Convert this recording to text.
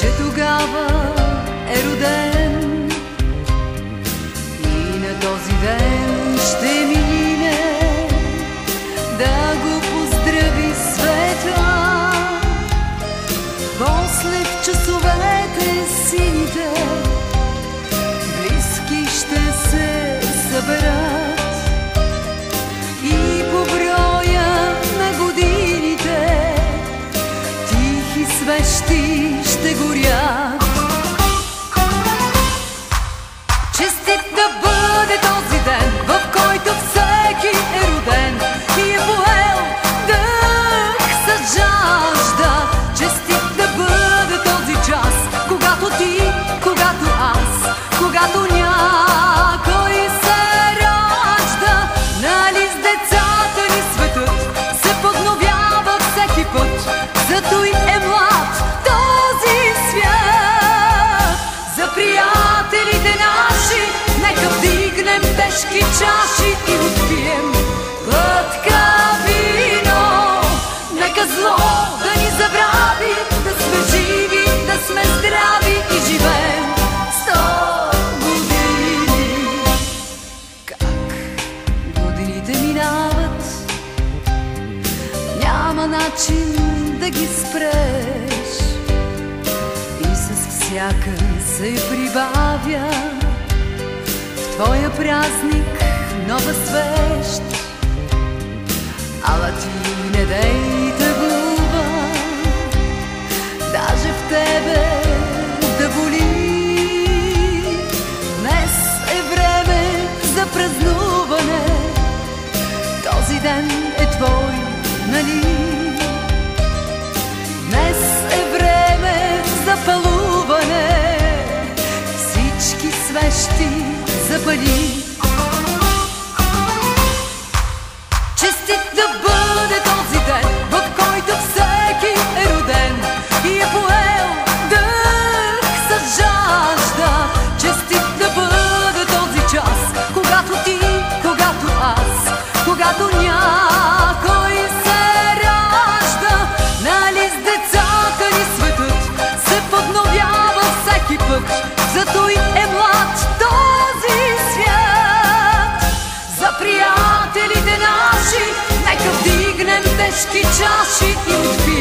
че тогава е роден и на този ден ще мине да го поздрави света. После в часовете сините близки ще се съберат и по броя на годините тихи свещи ще горят. Честит да бъде този ден, в който всеки е роден и е поел дъх с жажда. Честит да бъде този час, когато ти, когато аз, когато някой се ражда. Нали с децата ни светът се подновява всеки път, зато и е млад този свят. За приятелите наши нека вдигнем тежки чаши и отпием глътка вино. Нека зло да ни забрави, да сме живи, да сме здрави и живеем 100 години. Как годините минават, няма начин да ги спреш и с всяка се прибавя в твоя празник нова свещ. Ала ти не дей тъгува, даже в тебе да боли. Днес е време за празнуване, този ден е твой, нали? Днес е време за палуване, всички свещи запали. Честит да бъде този ден, в който всеки е роден и е поел дъх с жажда. Честит да бъде този час, когато ти, когато аз, когато някой се ражда. Нали с децата ни светът се подновява всеки път, зато и е млад този свят. За приятелите наши нека вдигнем тежки чаши и отпием